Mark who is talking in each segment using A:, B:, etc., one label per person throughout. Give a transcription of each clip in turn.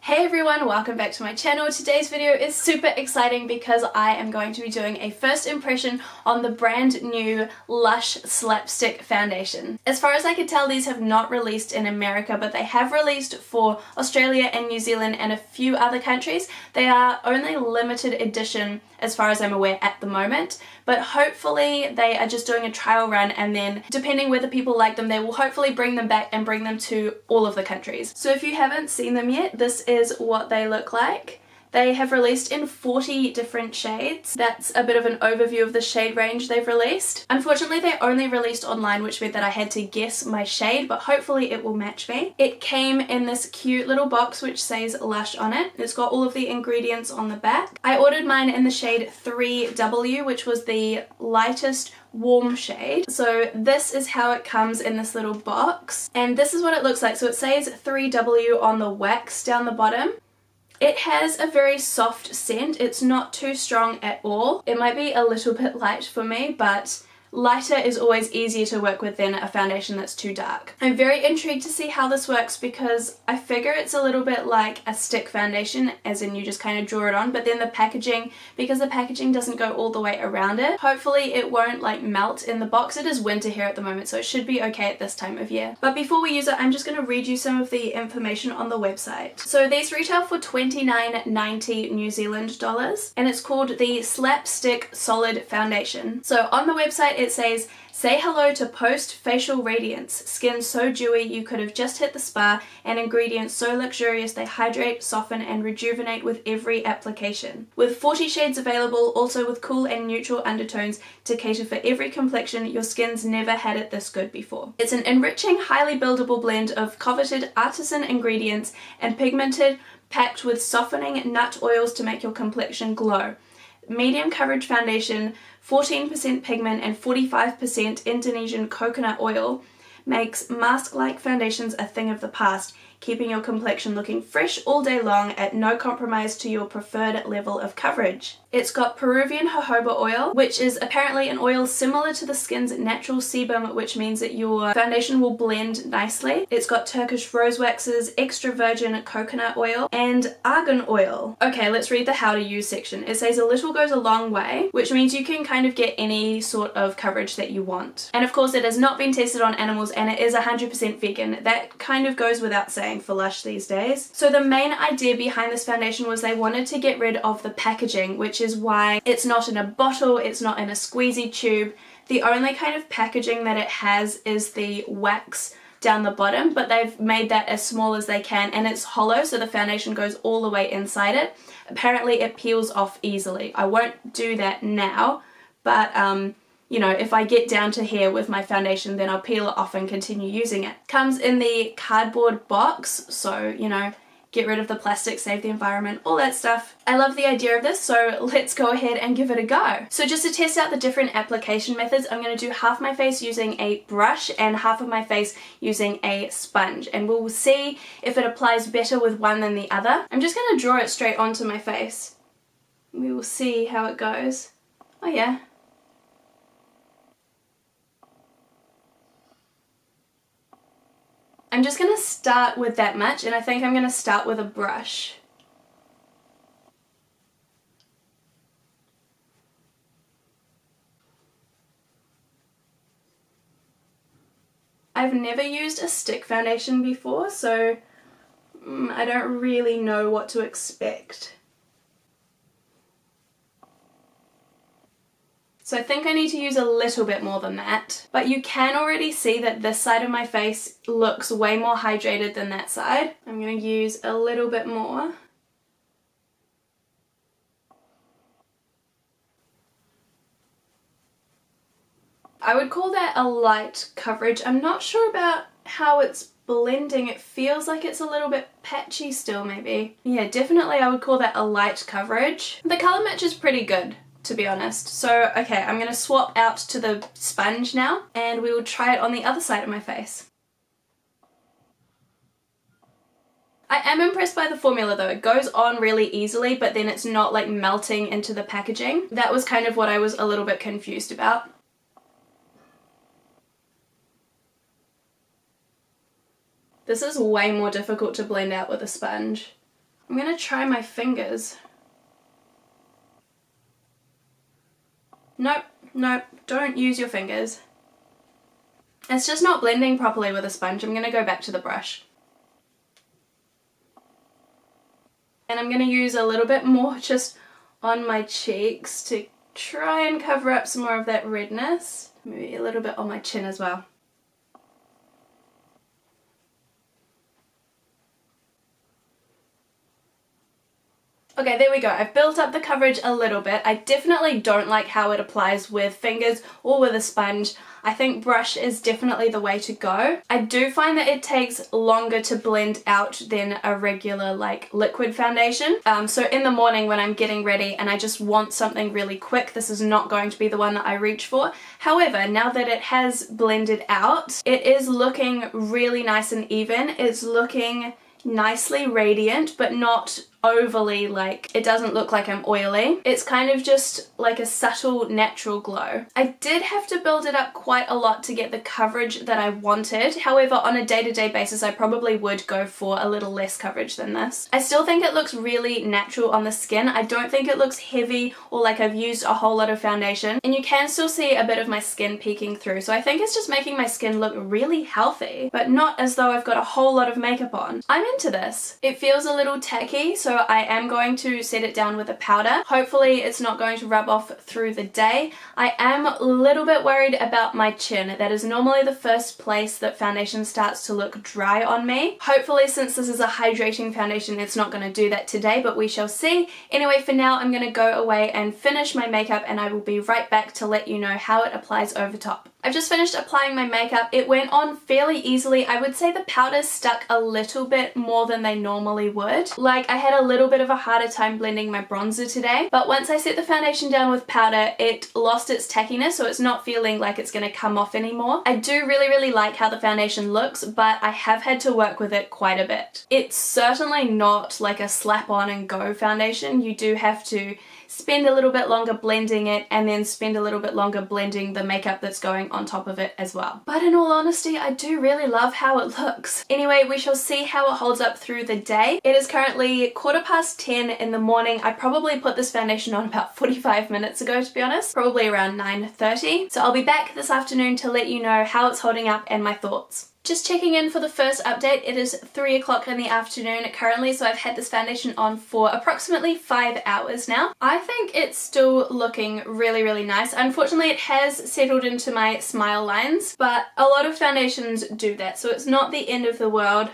A: Hey everyone, welcome back to my channel. Today's video is super exciting because I am going to be doing a first impression on the brand new Lush Slapstick Foundation. As far as I could tell, these have not released in America, but they have released for Australia and New Zealand and a few other countries. They are only limited edition as far as I'm aware at the moment, but hopefully they are just doing a trial run, and then depending whether people like them, they will hopefully bring them back and bring them to all of the countries. So if you haven't seen them yet, this is what they look like. They have released in 40 different shades. That's a bit of an overview of the shade range they've released. Unfortunately, they only released online, which meant that I had to guess my shade, but hopefully it will match me. It came in this cute little box which says Lush on it. It's got all of the ingredients on the back. I ordered mine in the shade 3W, which was the lightest warm shade. So this is how it comes in this little box, and this is what it looks like. So it says 3W on the wax down the bottom. It has a very soft scent. It's not too strong at all. It might be a little bit light for me, but lighter is always easier to work with than a foundation that's too dark. I'm very intrigued to see how this works because I figure it's a little bit like a stick foundation, as in you just kind of draw it on, but then the packaging, because the packaging doesn't go all the way around it, hopefully it won't like melt in the box. It is winter here at the moment, so it should be okay at this time of year. But before we use it, I'm just going to read you some of the information on the website. So these retail for $29.90 New Zealand dollars, and it's called the Slapstick Solid Foundation. So on the website it says, say hello to post-facial radiance, skin so dewy you could have just hit the spa, and ingredients so luxurious they hydrate, soften and rejuvenate with every application. With 40 shades available, also with cool and neutral undertones to cater for every complexion, your skin's never had it this good before. It's an enriching, highly buildable blend of coveted artisan ingredients and pigmented, packed with softening nut oils to make your complexion glow. Medium coverage foundation, 14% pigment and 45% Indonesian coconut oil makes mask-like foundations a thing of the past, keeping your complexion looking fresh all day long at no compromise to your preferred level of coverage. It's got Peruvian jojoba oil, which is apparently an oil similar to the skin's natural sebum, which means that your foundation will blend nicely. It's got Turkish rose waxes, extra virgin coconut oil, and argan oil. Okay, let's read the how to use section. It says a little goes a long way, which means you can kind of get any sort of coverage that you want. And of course it has not been tested on animals, and it is 100% vegan. That kind of goes without saying for Lush these days. So the main idea behind this foundation was they wanted to get rid of the packaging, which is why it's not in a bottle, it's not in a squeezy tube. The only kind of packaging that it has is the wax down the bottom, but they've made that as small as they can, and it's hollow, so the foundation goes all the way inside it. Apparently it peels off easily. I won't do that now, but you know, if I get down to here with my foundation, then I'll peel it off and continue using it. Comes in the cardboard box, so, you know, get rid of the plastic, save the environment, all that stuff. I love the idea of this, so let's go ahead and give it a go. So just to test out the different application methods, I'm going to do half my face using a brush and half of my face using a sponge, and we'll see if it applies better with one than the other. I'm just going to draw it straight onto my face. We will see how it goes. Oh yeah. I'm just going to start with that much, and I think I'm going to start with a brush. I've never used a stick foundation before, so I don't really know what to expect. So I think I need to use a little bit more than that. But you can already see that this side of my face looks way more hydrated than that side. I'm going to use a little bit more. I would call that a light coverage. I'm not sure about how it's blending. It feels like it's a little bit patchy still, maybe. Yeah, definitely I would call that a light coverage. The colour match is pretty good, to be honest. So, okay, I'm going to swap out to the sponge now, and we will try it on the other side of my face. I am impressed by the formula though. It goes on really easily, but then it's not like melting into the packaging. That was kind of what I was a little bit confused about. This is way more difficult to blend out with a sponge. I'm gonna try my fingers. Nope, nope, don't use your fingers. It's just not blending properly with a sponge. I'm gonna go back to the brush. And I'm gonna use a little bit more just on my cheeks to try and cover up some more of that redness. Maybe a little bit on my chin as well. Okay, there we go. I've built up the coverage a little bit. I definitely don't like how it applies with fingers or with a sponge. I think brush is definitely the way to go. I do find that it takes longer to blend out than a regular like liquid foundation. So in the morning when I'm getting ready and I just want something really quick, this is not going to be the one that I reach for. However, now that it has blended out, it is looking really nice and even. It's looking nicely radiant, but not overly, like, it doesn't look like I'm oily. It's kind of just like a subtle natural glow. I did have to build it up quite a lot to get the coverage that I wanted. However, on a day-to-day basis, I probably would go for a little less coverage than this. I still think it looks really natural on the skin. I don't think it looks heavy or like I've used a whole lot of foundation, and you can still see a bit of my skin peeking through. So I think it's just making my skin look really healthy, but not as though I've got a whole lot of makeup on. I'm into this. It feels a little tacky, so I am going to set it down with a powder. Hopefully it's not going to rub off through the day. I am a little bit worried about my chin. That is normally the first place that foundation starts to look dry on me. Hopefully, since this is a hydrating foundation, it's not going to do that today, but we shall see. Anyway, for now I'm going to go away and finish my makeup, and I will be right back to let you know how it applies over top. I've just finished applying my makeup. It went on fairly easily. I would say the powder stuck a little bit more than they normally would. Like, I had a little bit of a harder time blending my bronzer today, but once I set the foundation down with powder, it lost its tackiness, so it's not feeling like it's going to come off anymore. I do really like how the foundation looks, but I have had to work with it quite a bit. It's certainly not like a slap on and go foundation. You do have to spend a little bit longer blending it and then spend a little bit longer blending the makeup that's going on top of it as well. But in all honesty, I do really love how it looks. Anyway, we shall see how it holds up through the day. It is currently 10:15 in the morning. I probably put this foundation on about 45 minutes ago, to be honest, probably around 9:30. So I'll be back this afternoon to let you know how it's holding up and my thoughts. Just checking in for the first update. It is 3 o'clock in the afternoon currently, so I've had this foundation on for approximately 5 hours now. I think it's still looking really nice. Unfortunately, it has settled into my smile lines, but a lot of foundations do that, so it's not the end of the world.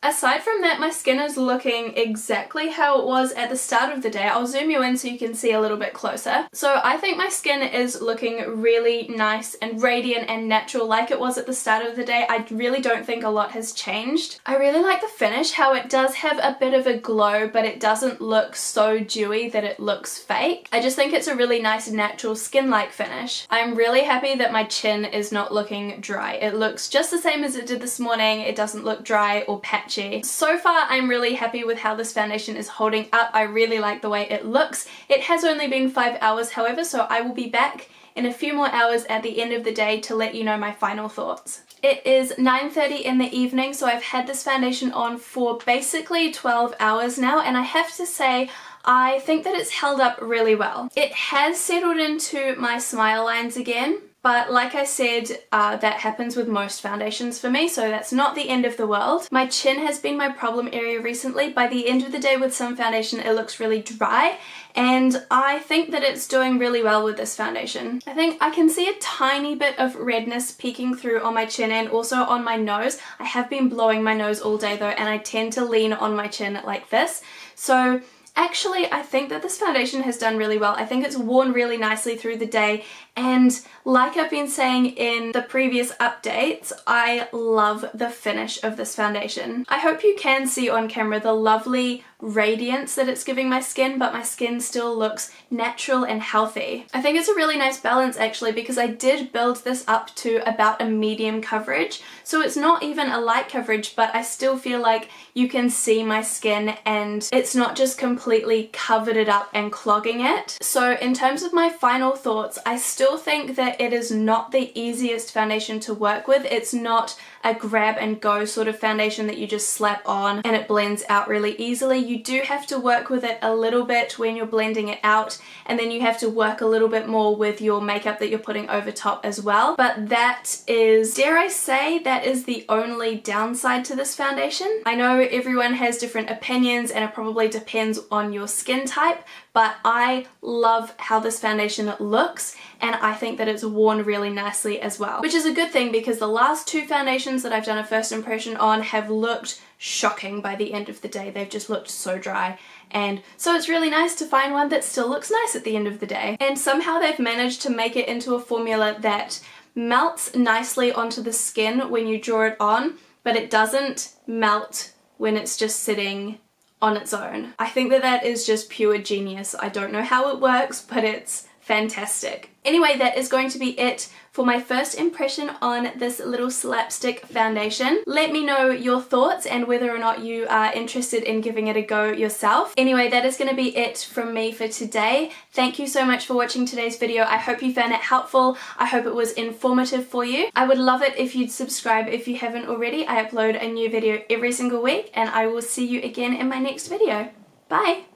A: Aside from that, my skin is looking exactly how it was at the start of the day. I'll zoom you in so you can see a little bit closer. So I think my skin is looking really nice and radiant and natural like it was at the start of the day. I really don't think a lot has changed. I really like the finish, how it does have a bit of a glow, but it doesn't look so dewy that it looks fake. I just think it's a really nice natural skin-like finish. I'm really happy that my chin is not looking dry. It looks just the same as it did this morning. It doesn't look dry or patchy. So far, I'm really happy with how this foundation is holding up. I really like the way it looks. It has only been 5 hours, however, so I will be back in a few more hours at the end of the day to let you know my final thoughts. It is 9:30 in the evening, so I've had this foundation on for basically 12 hours now, and I have to say, I think that it's held up really well. It has settled into my smile lines again, but like I said, that happens with most foundations for me, so that's not the end of the world. My chin has been my problem area recently. By the end of the day with some foundation, it looks really dry, and I think that it's doing really well with this foundation. I think I can see a tiny bit of redness peeking through on my chin and also on my nose. I have been blowing my nose all day though, and I tend to lean on my chin like this. So actually, I think that this foundation has done really well. I think it's worn really nicely through the day, and like I've been saying in the previous updates, I love the finish of this foundation. I hope you can see on camera the lovely radiance that it's giving my skin, but my skin still looks natural and healthy. I think it's a really nice balance actually, because I did build this up to about a medium coverage, so it's not even a light coverage, but I still feel like you can see my skin and it's not just completely covered it up and clogging it. So in terms of my final thoughts, I still think that it is not the easiest foundation to work with. It's not a grab and go sort of foundation that you just slap on and it blends out really easily. You do have to work with it a little bit when you're blending it out, and then you have to work a little bit more with your makeup that you're putting over top as well. But that is, dare I say, that is the only downside to this foundation. I know everyone has different opinions and it probably depends on your skin type, but I love how this foundation looks, and I think that it's worn really nicely as well, which is a good thing because the last two foundations that I've done a first impression on have looked shocking by the end of the day. They've just looked so dry, and so it's really nice to find one that still looks nice at the end of the day. And somehow they've managed to make it into a formula that melts nicely onto the skin when you draw it on, but it doesn't melt when it's just sitting on its own. I think that that is just pure genius. I don't know how it works, but it's fantastic. Anyway, that is going to be it for my first impression on this little slapstick foundation. Let me know your thoughts and whether or not you are interested in giving it a go yourself. Anyway, that is going to be it from me for today. Thank you so much for watching today's video. I hope you found it helpful. I hope it was informative for you. I would love it if you'd subscribe if you haven't already. I upload a new video every single week, and I will see you again in my next video. Bye!